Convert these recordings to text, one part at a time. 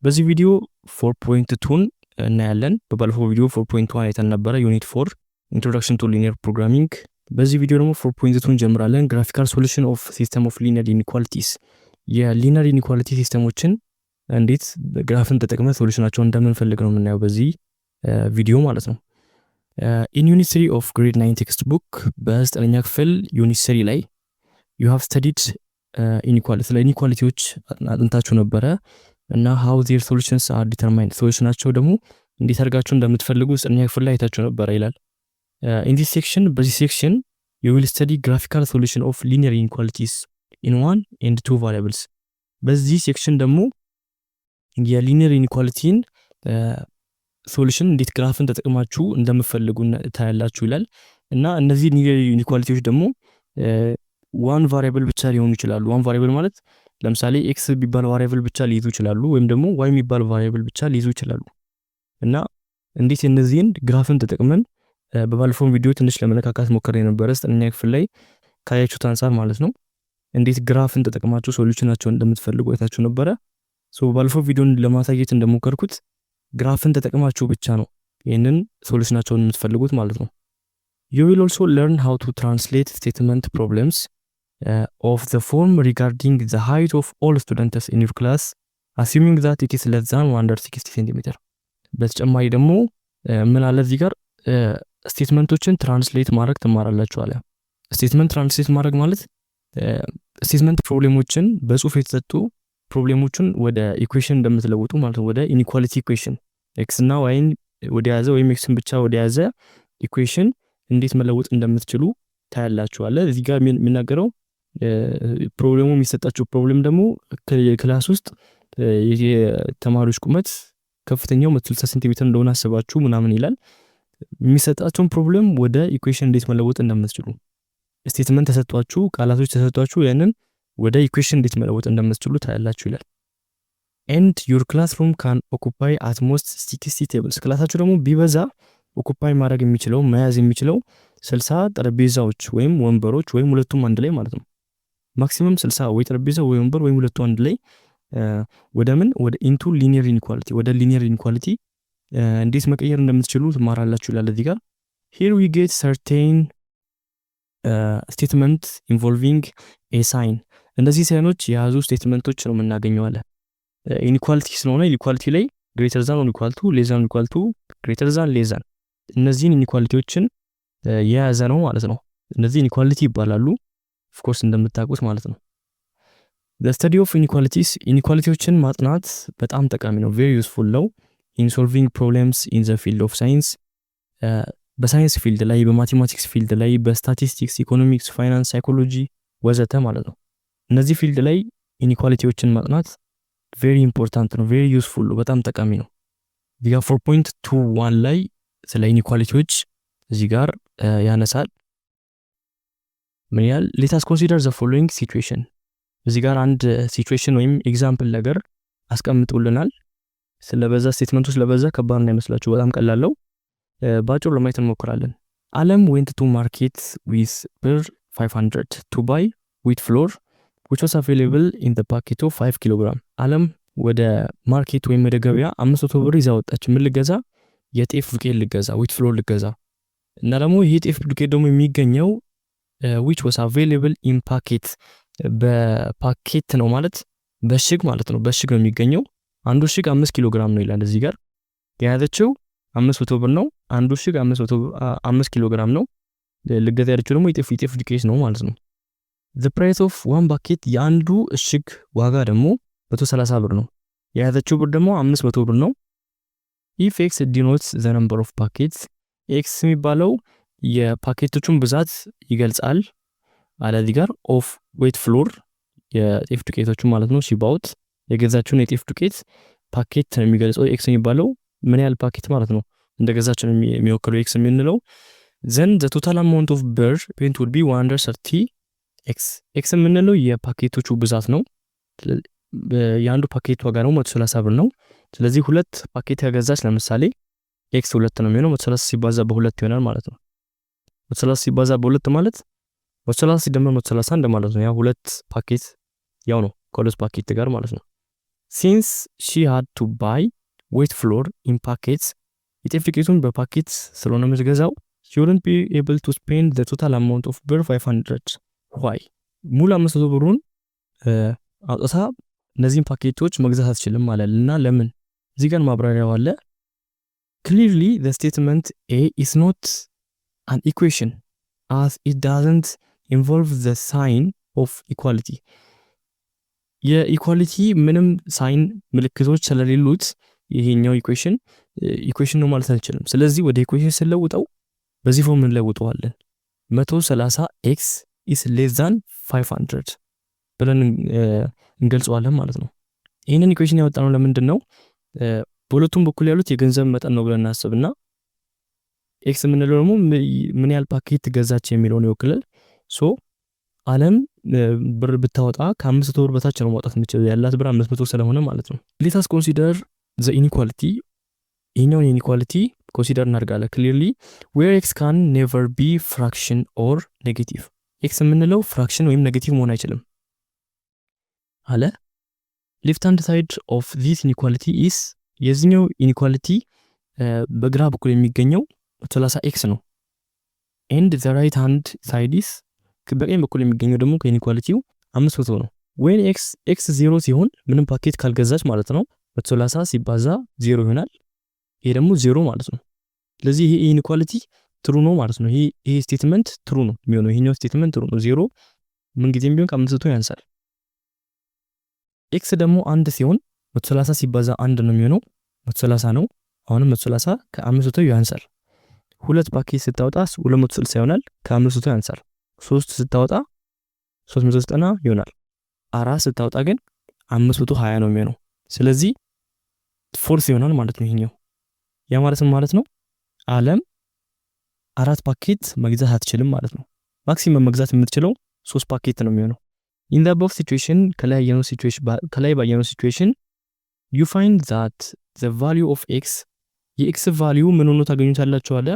በዚህ ቪዲዮ 4.2ን እናያለን። በባለፈው ቪዲዮ 4.1 አይተን ነበረ ዩኒት 4 ኢንትሮዳክሽን ቱ ሊኒየር ፕሮግራሚንግ። በዚህ ቪዲዮ ደግሞ 4.2ን ጀምራለን። ግራፊካል ሶሉሽን ኦፍ ሲስተም ኦፍ ሊኒየር ኢኒኳሊቲስ፣ የሊኒየር ኢኒኳሊቲ ሲስተሞችን እንዴት ግራፍን ተጠቅመን ሶሉሽናቸውን እንደምንፈልግ ነው የምናየው በዚህ ቪዲዮ ማለት ነው። ኢን ዩኒት 3 ኦፍ ግሬድ 9 ቴክስት ቡክ በ9ኛ ክፍል ዩኒት 3 ላይ you have studied inequality ስለ ኢኒኳሊቲዎች አጥንታችሁ ነበረ እና how their solutions are determined ሶሉሽናቸው ደግሞ እንዴት አድርጋችሁ እንደምትፈልጉ 9ኛ ክፍል ላይ አይታችሁ ነበረ ይላል። in this section በዚህ ሴክሽን you will study graphical solution of linear inequalities in 1 and 2 variables። በዚህ ሴክሽን ደግሞ የሊኒየር ኢኒኳሊቲን ሶሉሽን እንዴት ግራፍን ተጠቅማችሁ እንደምትፈልጉ ታያላችሁ ይላል። እና እነዚህ ሊኒየር ኢኒኳሊቲዎች ደግሞ ዋን ቫሪያብል ብቻ ሊሆኑ ይችላሉ። ዋን ቫሪያብል ማለት ለምሳሌ ኤክስ ቢባል ቫሪያብል ብቻ ሊይዙ ይችላሉ፣ ወይም ደግሞ ዋይ የሚባል ቫሪያብል ብቻ ሊይዙ ይችላሉ። እና እንዴት እነዚህን ግራፍን ተጠቅመን በባለፈው ቪዲዮ ትንሽ ለመነካካት ሞከረ የነበረ 9ኛ ክፍል ላይ ካያችሁት አንፃር ማለት ነው እንዴት ግራፍን ተጠቅማችሁ ሶሉሽናቸውን እንደምትፈልጉ አይታችሁ ነበረ። ባለፈው ቪዲዮን ለማሳየት እንደሞከርኩት ግራፍን ተጠቅማችሁ ብቻ ነው ይሄንን ሶሉሽናቸውን የምትፈልጉት ማለት ነው። You will also learn how to translate statement problems of the form regarding the height of all students in your class assuming that it is less than 160 cm። በተጨማሪ ደግሞ ምን አለ እዚህ ጋር ስቴትመንቶችን ትራንስሌት ማድረግ ትማራላችሁ አለ። ስቴትመንት ትራንስሌት ማድረግ ማለት ስቴትመንት ፕሮብሌሞችን በጽሁፍ የተሰጡ ፕሮብሌሞችን ወደ ኢኩዌሽን እንደምትለውጡ ማለት ነው። ወደ ኢኒኳሊቲ ኢኩዌሽን ኤክስ እና ዋይን ወደ ያዘ ወይም ኤክስን ብቻ ወደ ያዘ ኢኩዌሽን እንዴት መለወጥ እንደምትችሉ ታያላችሁ አለ። እዚህ ጋር የሚናገረው ፕሮብሌሙ የሚሰጣችሁ ፕሮብሌም ደግሞ ክላስ ውስጥ የተማሪዎች ቁመት ከፍተኛው 160 ሴንቲሜትር እንደሆነ አስባችሁ ምናምን ይላል። የሚሰጣችሁን ፕሮብሌም ወደ ኢኩዌሽን እንዴት መለወጥ እንደምትችሉ ስቴትመንት ተሰጧችሁ፣ ቃላቶች ተሰጧችሁ፣ ያንን ወደ ኢኩዌሽን እንዴት መለወጥ እንደምትችሉ ታያላችሁ ይላል። and your classroom can occupy at most 60 tables። ክላሳችሁ ደግሞ ቢበዛ ኦኩፓይ ማድረግ የሚችለው መያዝ የሚችለው 60 ጠረጴዛዎች ወይም ወንበሮች ወይም ሁለቱም አንድ ላይ ማለት ነው። ማክሲመም 60 ወይ ጠረጴዛ ወይ ወንበር ወይም ሁለቱ አንድ ላይ ወደ ኢንቱ ሊኒየር ኢኒኳሊቲ ወደ ሊኒየር ኢኒኳሊቲ እንዴት መቀየር እንደምትችሉ ትማራላችሁ ይላል እዚህ ጋር። here we get certain statement involving a sign። እንደዚህ ሳይኖች የያዙ ስቴትመንቶች ነው የምናገኘው አለ። ኢኒኳሊቲ ስለሆነ ኢኒኳሊቲ ላይ greater than or equal to less than or equal to greater than less than እነዚህን ኢኒኳሊቲዎችን የያዘ ነው ማለት ነው። እነዚህ ኢኒኳሊቲ ይባላሉ ኦፍ ኮርስ እንደምታውቁት ማለት ነው። the study of inequalities ኢኒኳሊቲዎችን ማጥናት በጣም ጠቃሚ ነው፣ very useful ነው in solving problems in the field of science። በሳይንስ ፊልድ ላይ፣ በማቴማቲክስ ፊልድ ላይ፣ በስታቲስቲክስ፣ ኢኮኖሚክስ፣ ፋይናንስ፣ ሳይኮሎጂ ወዘተ ማለት ነው። እነዚህ ፊልድ ላይ ኢኒኳሊቲዎችን ማጥናት very important ነው፣ very useful ነው፣ በጣም ጠቃሚ ነው። እዚህ ጋር 4.21 ላይ ስለ ኢኒኳሊቲዎች እዚህ ጋር ያነሳል። ምን ያህል let us consider the following situation። እዚህ ጋር አንድ ሲቹዌሽን ወይም ኤግዛምፕል ነገር አስቀምጡልናል። ስለበዛ ስቴትመንቱ ስለበዛ ከባድ ነው አይመስላችሁ፣ በጣም ቀላል ነው። ባጭሩ ለማየት እንሞክራለን። አለም went to market with per 500 to buy wheat flour which was available in the packet of 5 kg። አለም ወደ ማርኬት ወይም ወደ ገበያ 500 ብር ይዛ ወጣች። ምን ልገዛ? የጤፍ ዱቄት ልገዛ፣ wheat flour ልገዛ። እና ደግሞ ይሄ ጤፍ ዱቄት ደግሞ የሚገኘው which was available in packet በፓኬት ነው ማለት በሽግ ማለት ነው። በሽግ ነው የሚገኘው። አንዱ ሽግ 5 ኪሎ ግራም ነው ይላል እዚህ ጋር። የያዘችው 500 ብር ነው። አንዱ ሽግ 5 ኪሎ ግራም ነው። ልገዛ ያለችው ደግሞ የጤፍ ዱቄት ነው ማለት ነው። the price of one bucket የአንዱ እሽግ ዋጋ ደግሞ 130 ብር ነው። የያዘችው ብር ደግሞ 500 ብር ነው። if x denotes the number of packets x የሚባለው የፓኬቶቹን ብዛት ይገልጻል አለ እዚህ ጋር። of wheat flour የጤፍ ዱቄቶቹ ማለት ነው። ሲባውት የገዛችውን የጤፍ ዱቄት ፓኬት ነው የሚገልጸው። x የሚባለው ምን ያህል ፓኬት ማለት ነው እንደገዛችሁ ነው የሚወክለው x የምንለው። then the total amount of birr went would be 130 x የምንለው የፓኬቶቹ ብዛት ነው። የአንዱ ፓኬት ዋጋ ነው 130 ብር ነው። ስለዚህ ሁለት ፓኬት ያገዛች ለምሳሌ x 2 ነው የሚሆነው። 130 ሲባዛ በ2 ይሆናል ማለት ነው። 130 ሲባዛ በ2 ማለት 130 ሲደመር 130 እንደማለት ነው። ያ ሁለት ፓኬት ያው ነው ከሁለት ፓኬት ጋር ማለት ነው። since she had to buy wheat flour in packets የጤፍ ዱቄቱን በፓኬት ስለሆነ የምትገዛው she wouldn't be able to spend the total amount of ብር 500 why ሙሉ 500 ብሩን አውጥታ እነዚህን ፓኬቶች መግዛት አትችልም ማለልና ለምን እዚህ ጋር ማብራሪያው አለ clearly the statement A is not an equation as it doesn't involve the sign of equality የኢኳሊቲ ምንም ሳይን ምልክቶች ስለሌሉት ይሄኛው ኢኩዌሽን ነው ማለት አንችልም ስለዚህ ወደ ኢኩዌሽን ስለውጠው በዚህ ፎርም እንለውጠዋለን 130x is less than 500 ብለን እንገልጸዋለን ማለት ነው ይሄንን ኢኩዌሽን ያወጣነው ለምንድን ነው በሁለቱም በኩል ያሉት የገንዘብ መጠን ነው ብለን እናስብና x የምንለው ደግሞ ምን ያህል ፓኬት ገዛች የሚለውን ይወክላል ሶ ዓለም ብር ብታወጣ ከ500 ብር በታች ነው ማውጣት የምትችለው ያላት ብር 500 ስለሆነ ማለት ነው let us consider the inequality ይሄኛው inequality consider እናርጋለን clearly where x can never be fraction or negative x የምንለው fraction ወይም negative መሆን አይችልም አለ left hand side of this inequality is የዚህኛው inequality በግራ በኩል የሚገኘው 30x ነው and the right hand side is በቀኝ በኩል የሚገኘው ደግሞ ከኢኒኳሊቲው 500 ነው when x 0 ሲሆን ምንም ፓኬት ካልገዛች ማለት ነው 130 ሲባዛ 0 ይሆናል ይሄ ደግሞ 0 ማለት ነው ስለዚህ ይሄ ኢኒኳሊቲ ትሩ ነው ማለት ነው ይሄ ስቴትመንት ትሩ ነው የሚሆነው ይሄኛው ስቴትመንት ትሩ ነው 0 ምን ጊዜም ቢሆን ከ500 ያንሳል x ደግሞ 1 ሲሆን 130 ሲባዛ 1 ነው የሚሆነው 130 ነው አሁንም 130 ከ500 ያንሳል ሁለት ፓኬት ስታወጣ 260 ይሆናል ከ500 ያንሳል 3 ስታወጣ 390 ይሆናል 4 ስታወጣ ግን 520 ነው የሚሆነው ስለዚህ ፎርስ ይሆናል ማለት ነው ይሄኛው ያ ማለት ነው ዓለም 4 ፓኬት መግዛት አትችልም ማለት ነው ማክሲመም መግዛት የምትችለው 3 ፓኬት ነው የሚሆነው in the above situation ከላይ ባየነው situation you find that the value of x የx value ምን ሆኖ ታገኙታላችሁ አለ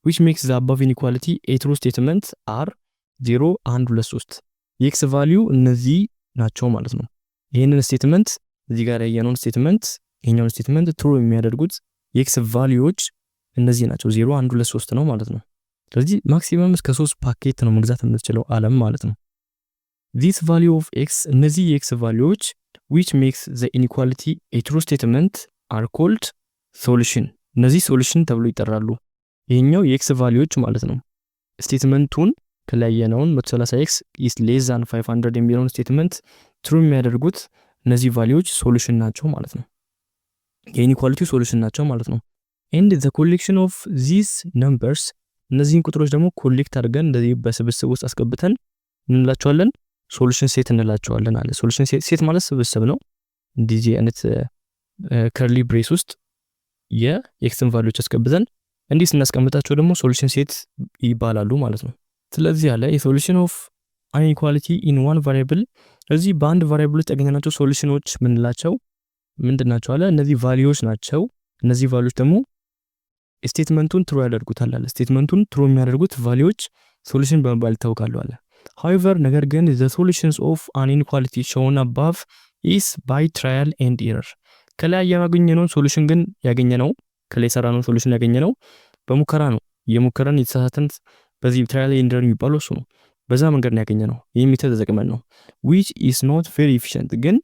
which makes the above inequality a true statement are 0 1 2 3 የx ቫልዩ እነዚህ ናቸው ማለት ነው ይሄንን ስቴትመንት እዚህ ጋር ያየነውን ስቴትመንት ይሄኛውን ስቴትመንት ትሩ የሚያደርጉት የx ቫልዩዎች እነዚህ ናቸው 0 1 2 3 ነው ማለት ነው ስለዚህ ማክሲመም እስከ 3 ፓኬት ነው መግዛት የምትችለው ዓለም ማለት ነው this value of x እነዚህ የx ቫልዩዎች which makes the inequality a true statement are called solution እነዚህ ሶሉሽን ተብሎ ይጠራሉ ይሄኛው የx ቫልዩዎች ማለት ነው ስቴትመንቱን ከላየነውን 130x is less than 500 የሚለውን ስቴትመንት ትሩ የሚያደርጉት እነዚህ ቫልዩዎች ሶሉሽን ናቸው ማለት ነው የኢኒኳሊቲው ሶሉሽን ናቸው ማለት ነው and the collection of these numbers እነዚህን ቁጥሮች ደግሞ ኮሌክት አድርገን እንደዚህ በስብስብ ውስጥ አስገብተን እንላቸዋለን ሶሉሽን ሴት እንላቸዋለን አለ ሶሉሽን ሴት ማለት ስብስብ ነው እንደዚህ አይነት ከርሊ ብሬስ ውስጥ የኤክስን ቫልዩዎች አስገብተን እንዲህ ስናስቀምጣቸው ደግሞ ሶሉሽን ሴት ይባላሉ ማለት ነው ስለዚህ ያለ የሶሉሽን ኦፍ ኢንኢኳሊቲ ኢን ዋን ቫሪያብል እዚህ በአንድ ቫሪያብል ውስጥ ያገኘናቸው ሶሉሽኖች ምንድናቸው አለ እነዚህ ቫልዩዎች ናቸው እነዚህ ቫልዩዎች ደግሞ ስቴትመንቱን ትሩ ያደርጉታል አለ ስቴትመንቱን ትሩ የሚያደርጉት ቫልዩዎች ሶሉሽን በመባል ይታወቃሉ አለ however ነገር ግን the solutions of an inequality shown above is by trial and error ከላይ ያገኘነው ሶሉሽን ግን ያገኘነው ከላይ ሰራነው ሶሉሽን ያገኘነው በሙከራ ነው የሙከራን የተሳሳተን በዚህ ትራያል ኤንድ ኤረር የሚባለው እሱ ነው በዛ መንገድ ነው ያገኘነው ይሄ ሜተድ ተጠቅመን ነው which is not very efficient ግን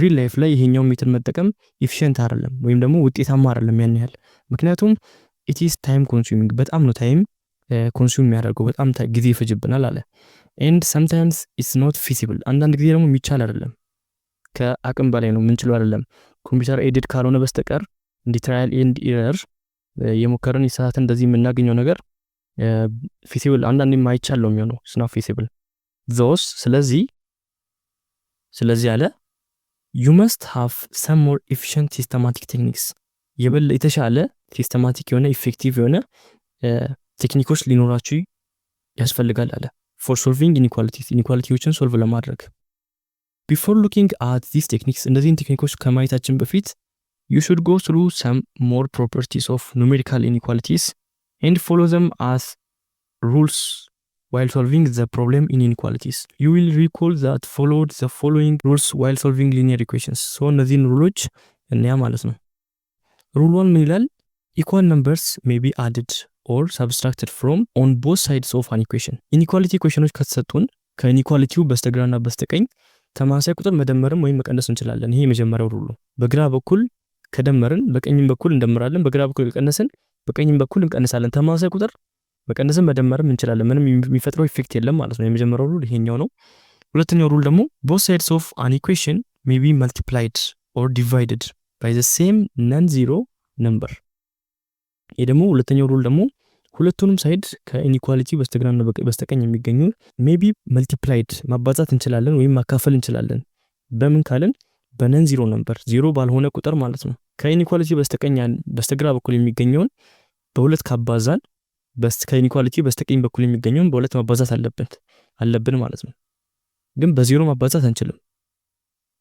ሪል ላይፍ ላይ ይሄኛው ሜተድ መጠቀም ኤፊሺየንት አይደለም ወይም ደግሞ ውጤታማ አይደለም ያን ያህል ምክንያቱም it is time consuming በጣም ነው ታይም ኮንሱም የሚያደርገው በጣም ጊዜ ይፈጅብናል አለ and sometimes it's not feasible አንዳንድ ጊዜ ደግሞ የሚቻል አይደለም ከአቅም በላይ ነው ምንችለው አይደለም ኮምፒውተር ኤዲት ካልሆነ በስተቀር እንዲ ትራያል ኤንድ ኤረር የሙከራን የተሳሳተን እንደዚህ የምናገኘው ነገር feasible አንዳንዴ የማይቻል ነው የሚሆነው it's not feasible those ስለዚህ አለ you must have some more efficient systematic techniques የተሻለ ሲስተማቲክ የሆነ ኢፌክቲቭ የሆነ ቴክኒኮች ሊኖራችሁ ያስፈልጋል አለ for solving inequalities ሶልቭ ለማድረግ before looking at these techniques እነዚህን ቴክኒኮች ከማየታችን በፊት you should go through some more properties of numerical inequalities and follow them as rules while solving the problem in inequalities. You will recall that followed the following rules while solving linear equations. So እነዚህን ሩሎች እናያ ማለት ነው። ሩል 1 ምን ይላል? Equal numbers may be added or subtracted from on both sides of an equation. ኢኒኳሊቲ ኢኩዌሽኖች ከተሰጡን ከኢኒኳሊቲው በስተግራና በስተቀኝ ተማሳይ ቁጥር መደመርም ወይም መቀነስ እንችላለን። ይሄ የመጀመሪያው ሩል ነው። በግራ በኩል ከደመርን በቀኝም በኩል እንደምራለን፣ በግራ በኩል ከቀነስን በቀኝም በኩል እንቀንሳለን። ተማሳይ ቁጥር መቀነስም መደመርም እንችላለን። ምንም የሚፈጥረው ኢፌክት የለም ማለት ነው። የመጀመሪያው ሩል ይሄኛው ነው። ሁለተኛው ሩል ደግሞ both sides of an equation may be multiplied or divided by the same non-zero number. ይሄ ደግሞ ሁለተኛው ሩል ደግሞ ሁለቱንም ሳይድ ከኢኒኳሊቲ በስተግራና በስተቀኝ የሚገኙ may be multiplied ማባዛት እንችላለን ወይም ማካፈል እንችላለን። በምን ካልን በነን ዚሮ ነምበር ዚሮ ባልሆነ ቁጥር ማለት ነው። ከኢኒኳሊቲ በስተግራ በኩል የሚገኘውን በሁለት ካባዛን ከኢኒኳሊቲ በስተቀኝ በኩል የሚገኘውን በሁለት ማባዛት አለብን ማለት ነው። ግን በዚሮ ማባዛት አንችልም።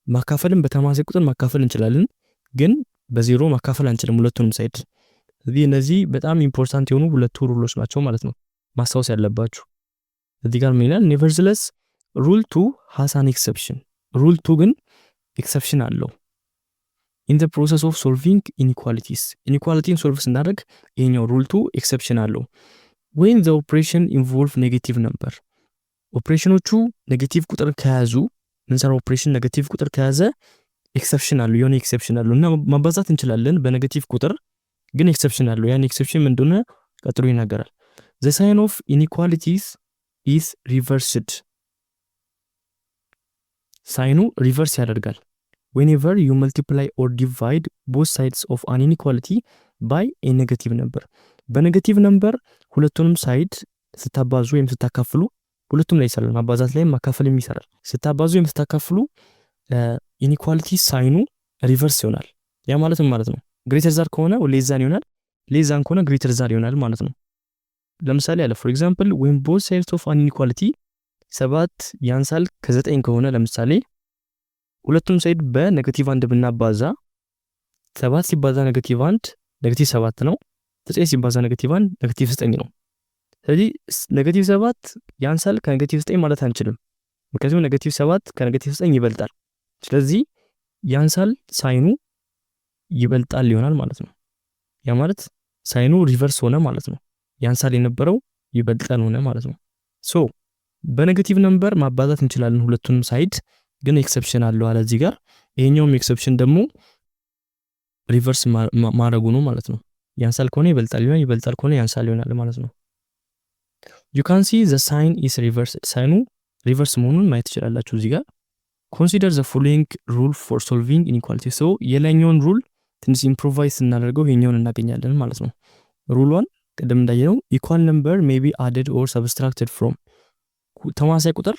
ማካፈልም በተማሳይ ቁጥር ማካፈል እንችላለን፣ ግን በዚሮ ማካፈል አንችልም ሁለቱንም ሳይድ። እነዚህ በጣም ኢምፖርታንት የሆኑ ሁለቱ ሩሎች ናቸው ማለት ነው፣ ማስታወስ ያለባችሁ። እዚህ ጋር ምን ይላል? nevertheless rule 2 has an exception. rule 2 ግን ኤክሰፕሽን አለው። in the process of solving inequalities ኢኒኳሊቲን ሶልቭ ስናደርግ ይሄኛው rule 2 ኤክሰፕሽን አለው። when the operation involve negative number ኦፕሬሽኖቹ ኔጌቲቭ ቁጥር ከያዙ ምንሰራው ኦፕሬሽን ኔጌቲቭ ቁጥር ከያዘ ኤክሰፕሽን አለው፣ የሆነ ኤክሰፕሽን አለው እና ማባዛት እንችላለን በኔጌቲቭ ቁጥር፣ ግን ኤክሰፕሽን አለው። ያን ኤክሰፕሽን ምንድነው ቀጥሎ ይናገራል። the sign of inequalities is reversed ሳይኑ ሪቨርስ ያደርጋል whenever you multiply or divide both sides of an inequality by a negative number. በኔጌቲቭ ነምበር ሁለቱንም ሳይድ ስታባዙ ወይም ስታካፍሉ ሁለቱም ላይ ይሰራል። ማባዛት ላይ ማካፈልም ይሰራል። ስታባዙ ወይም ስታካፍሉ ኢኒኳሊቲ ሳይኑ ሪቨርስ ይሆናል። ያ ማለት ምን ማለት ነው? ግሬተር ዛር ከሆነ ሌዛን ይሆናል፣ ሌዛን ከሆነ ግሬተር ዛር ይሆናል ማለት ነው። ለምሳሌ አለ for example when both sides of an inequality 7 ያንሳል ከ9 ከሆነ ለምሳሌ ሁለቱም ሳይድ በኔጌቲቭ 1 ብናባዛ 7 ሲባዛ ኔጌቲቭ 1 ኔጌቲቭ 7 ነው። 9 ሲባዛ ኔጌቲቭ 1 ኔጌቲቭ 9 ነው። ስለዚህ ኔጌቲቭ 7 ያንሳል ከኔጌቲቭ 9 ማለት አንችልም፣ ምክንያቱም ኔጌቲቭ 7 ከኔጌቲቭ 9 ይበልጣል። ስለዚህ ያንሳል ሳይኑ ይበልጣል ይሆናል ማለት ነው። ያ ማለት ሳይኑ ሪቨርስ ሆነ ማለት ነው። ያንሳል የነበረው ይበልጣል ሆነ ማለት ነው። ሶ በኔጌቲቭ ነምበር ማባዛት እንችላለን ሁለቱንም ሳይድ፣ ግን ኤክሰፕሽን አለው አለ እዚህ ጋር። ይሄኛውም ኤክሰፕሽን ደግሞ ሪቨርስ ማድረጉ ነው ማለት ነው። ያንሳል ከሆነ ይበልጣል ይሆናል፣ ይበልጣል ከሆነ ያንሳል ይሆናል ማለት ነው። you can see the sign is reversed ሳይኑ ሪቨርስ መሆኑን ማየት ትችላላችሁ እዚህ ጋር። consider the following rule for solving inequality. so የላይኛውን ሩል ትንሽ ኢምፕሮቫይዝ እናደርገው ይሄኛውን እናገኛለን ማለት ነው። ሩል 1 ቀደም እንዳየነው equal number may be added or subtracted from ተማሳይ ቁጥር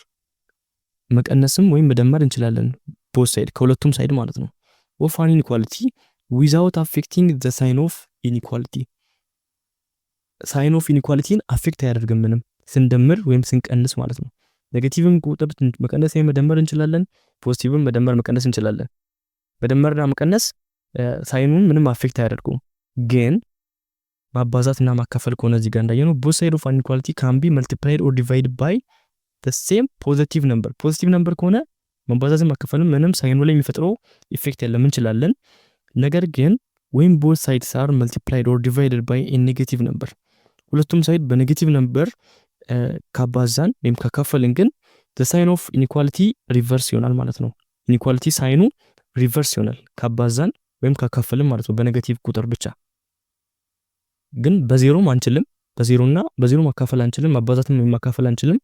መቀነስም ወይም መደመር እንችላለን both side ከሁለቱም ሳይድ ማለት ነው። of an inequality without affecting the sign of inequality sign of inequalityን አፌክት አያደርግም ምንም ስንደምር ወይም ስንቀንስ ማለት ነው። ኔጌቲቭም ቁጥር መቀነስ ወይም መደመር እንችላለን፣ ፖዚቲቭም መደመር መቀነስ እንችላለን። መደመርና መቀነስ ሳይኑን ምንም አፌክት አያደርጉም። ግን ማባዛትና ማካፈል ከሆነ እዚህ ጋር እንዳየነው both sides of an inequality can be multiplied or divided by the same positive number. ፖዚቲቭ ነምበር ከሆነ ማባዛትን ማካፈልም ምንም ሳይኑ ላይ የሚፈጥረው ኢፌክት የለም እንችላለን። ነገር ግን when both sides are multiplied or divided by a negative number ሁለቱም ሳይድ በኔጌቲቭ ነምበር ካባዛን ወይም ካካፈልን ግን the sign of inequality reverse ይሆናል ማለት ነው። ኢኒኳሊቲ ሳይኑ ሪቨርስ ይሆናል ካባዛን ወይም ካካፈልን ማለት ነው በኔጌቲቭ ቁጥር ብቻ። ግን በዜሮም አንችልም፣ በዜሮና በዜሮ ማካፈል አንችልም፣ ማባዛትም ወይም ማካፈል አንችልም።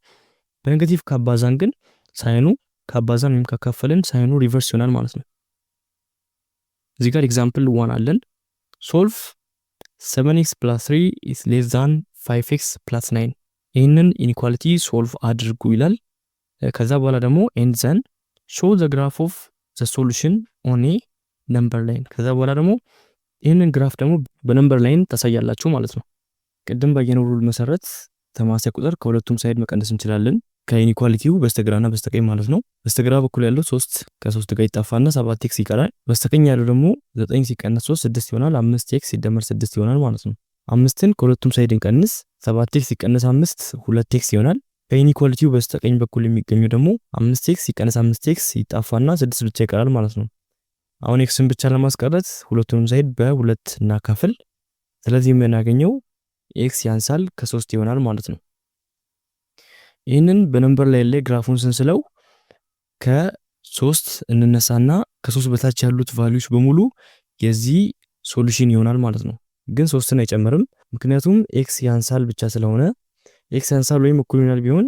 በኔጌቲቭ ካባዛን ግን ሳይኑ ካባዛን ወይም ካካፈልን ሳይኑ ሪቨርስ ይሆናል ማለት ነው። እዚህ ጋር ኤግዛምፕል 1 አለን። solve 7x + 3 is less than 5x + 9 ይህንን ኢኒኳሊቲ ሶልቭ አድርጉ ይላል። ከዛ በኋላ ደግሞ and then show the graph of the solution on a number line ከዛ በኋላ ደግሞ ይህንን ግራፍ ደግሞ በነምበር ላይን ታሳያላችሁ ማለት ነው። ቅድም ባየነው ሩል መሰረት ተማሳይ ቁጥር ከሁለቱም ሳይድ መቀነስ እንችላለን ከኢኒኳሊቲው በስተግራና በስተቀኝ ማለት ነው። በስተግራ በኩል ያለው 3 ከ3 ጋር ይጣፋና 7x ይቀራል። በስተቀኝ ያለው ደግሞ 9 ሲቀነስ 3 6 ይሆናል። 5x ሲደመር 6 ይሆናል ማለት ነው። 5ን ከሁለቱም ሳይድ እንቀንስ 7x ሲቀነስ 5 2x ይሆናል። ከኢኒኳሊቲው በስተቀኝ በኩል የሚገኙ ደግሞ 5x ሲቀነስ 5x ይጣፋና 6 ብቻ ይቀራል ማለት ነው። አሁን xን ብቻ ለማስቀረት ሁለቱንም ሳይድ በሁለት እናካፍል። ስለዚህ የምናገኘው x ያንሳል ከ3 ይሆናል ማለት ነው። ይህንን በነምበር ላይ ግራፉን ስንስለው ከ3 እንነሳና ከ3 በታች ያሉት ቫልዩስ በሙሉ የዚህ ሶሉሽን ይሆናል ማለት ነው። ግን 3ን አይጨምርም፣ ምክንያቱም x ያንሳል ብቻ ስለሆነ x ያንሳል ወይም እኩል ይሆናል ቢሆን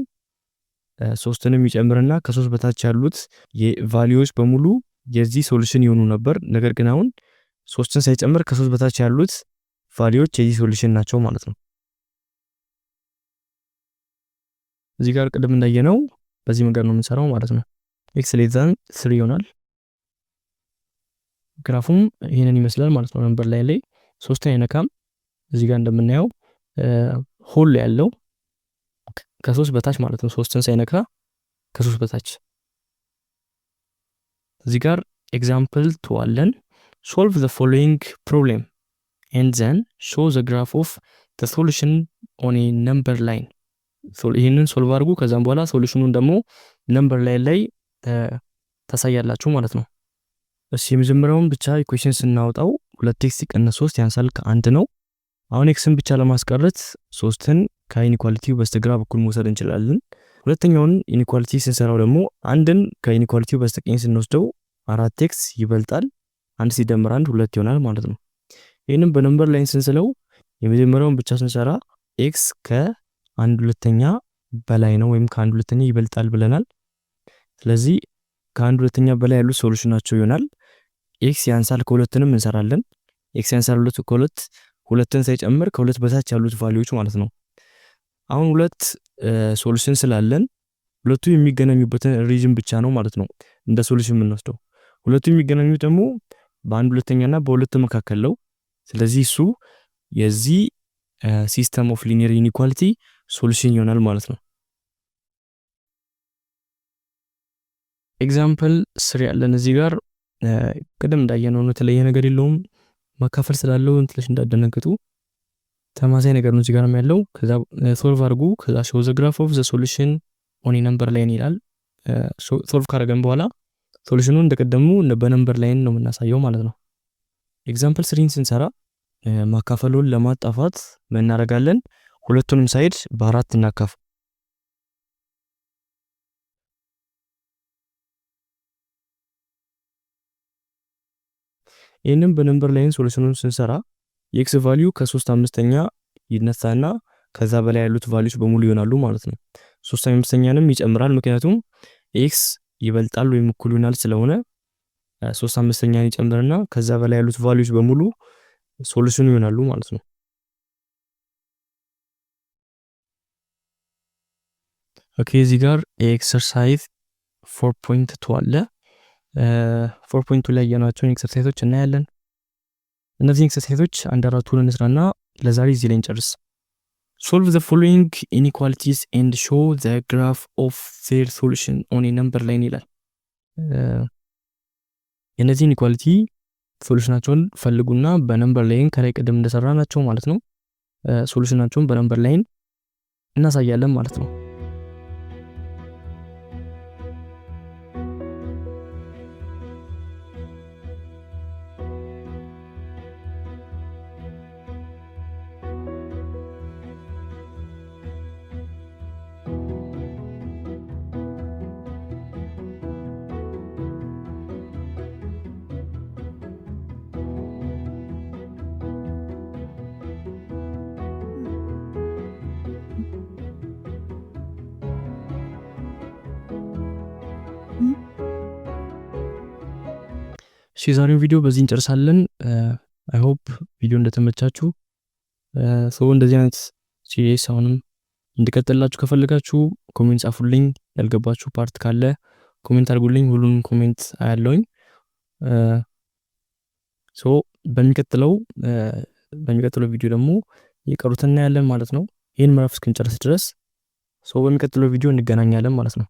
3ንም ይጨምርና ከ3 በታች ያሉት የቫልዩስ በሙሉ የዚህ ሶሉሽን ይሆኑ ነበር። ነገር ግን አሁን 3ን ሳይጨምር ከ3 በታች ያሉት ቫልዩስ የዚህ ሶሉሽን ናቸው ማለት ነው። እዚህ ጋር ቅድም እንዳየነው በዚህ መንገድ ነው የምንሰራው ማለት ነው። x ሌዛን 3 ይሆናል። ግራፉም ይሄንን ይመስላል ማለት ነው። ነምበር ላይ 3ን አይነካም። እዚህ ጋር እንደምናየው ሆል ያለው ከ3 በታች ማለት ነው። 3ን ሳይነካ ከ3 በታች። እዚህ ጋር ኤግዛምፕል 2 አለን። solve the following problem and then show the graph of the solution on a number line። ይሄንን ሶልቭ አድርጉ፣ ከዛም በኋላ ሶሉሽኑን ደግሞ ነምበር ላይ ታሳያላችሁ ማለት ነው። እሺ የመጀመሪያውን ብቻ ኢኩዌሽን ስናወጣው 2x ሲቀነስ 3 ያንሳል ከ1 ነው። አሁን xን ብቻ ለማስቀረት 3ን ከኢኒኳሊቲው በስተግራ በኩል መውሰድ እንችላለን። ሁለተኛውን ኢኒኳሊቲ ስንሰራው ደግሞ አንድን ከኢኒኳሊቲው በስተቀኝ ስንወስደው 4x ይበልጣል 1 ሲደመር 1 2 ይሆናል ማለት ነው። ይሄንን በነምበር ላይን ስንስለው የመጀመሪያውን ብቻ ስንሰራ x ከ1 ሁለተኛ በላይ ነው ወይም ከ1 ሁለተኛ ይበልጣል ብለናል። ስለዚህ ከ1 ሁለተኛ በላይ ያሉት ሶሉሽናቸው ይሆናል። x ያንሳል ከሁለትንም እንሰራለን። x ያንሳል ከሁለት ሁለትን ሳይጨምር ከሁለት በታች ያሉት ቫልዩዎች ማለት ነው። አሁን ሁለት ሶሉሽን ስላለን ሁለቱ የሚገናኙበትን ሪጅን ብቻ ነው ማለት ነው እንደ ሶሉሽን የምንወስደው። ሁለቱ የሚገናኙት ደግሞ በ1 ሁለተኛና በ2 መካከል ነው። ስለዚህ እሱ የዚህ ሲስተም ኦፍ ሊኒየር ኢኒኳሊቲ ሶሉሽን ይሆናል ማለት ነው። ኤግዛምፕል 3 ያለን እዚህ ጋር ቅድም እንዳየነው ነው፣ የተለየ ነገር የለውም። መካፈል ስላለው እንትለሽ እንዳደነግጡ ተማሳይ ነገር ነው እዚህ ጋር ያለው። ከዛ ሶልቭ አድርጉ፣ ከዛ show the graph of the solution on a number line ይላል። ሶልቭ ካደረገን በኋላ ሶሉሽኑን እንደቀደሙ በነምበር ላይን ነው የምናሳየው ማለት ነው። ኤግዛምፕል 3ን ስንሰራ ማካፈሉን ለማጣፋት ምን እናደርጋለን? ሁለቱንም ሳይድ በአራት እናካፍል። ይሄንን በነምበር ላይን ሶሉሽኑን ስንሰራ የኤክስ ቫልዩ ከ3/5 ይነሳና ከዛ በላይ ያሉት ቫልዩስ በሙሉ ይሆናሉ ማለት ነው። 3/5ንም ይጨምራል፣ ምክንያቱም ኤክስ ይበልጣል ወይም እኩል ይሆናል ስለሆነ 3/5 ይጨምርና ከዛ በላይ ያሉት ቫልዩስ በሙሉ ሶሉሽኑ ይሆናሉ ማለት ነው። ኦኬ እዚህ ጋር ኤክሰርሳይዝ 4.2 አለ። 4.2 ላይ ያናቸውን ኤክሰርሳይዞች እናያለን። እነዚህ ኤክሰርሳይዞች አንድ አራቱን እንስራና ለዛሬ እዚህ ላይ እንጨርስ። solve the following inequalities and show the graph of their solution on a number line ይላል። የነዚህ ኢኒኳሊቲ ሶሉሽናቸውን ፈልጉና በነምበር ላይን ከላይ ቀደም እንደሰራናቸው ማለት ነው ሶሉሽናቸውን በነምበር ላይን እናሳያለን ማለት ነው። የዛሬው ቪዲዮ በዚህ እንጨርሳለን። አይ ሆፕ ቪዲዮ እንደተመቻችሁ። እንደዚህ አይነት ሲሪየስ አሁንም እንድቀጥላችሁ ከፈለጋችሁ ኮሜንት ጻፉልኝ። ያልገባችሁ ፓርት ካለ ኮሜንት አድርጉልኝ። ሁሉንም ኮሜንት አያለውኝ። በሚቀጥለው ቪዲዮ ደግሞ የቀሩትን እናያለን ማለት ነው። ይሄን ምዕራፍ እስክንጨርስ ድረስ በሚቀጥለው ቪዲዮ እንገናኛለን ማለት ነው።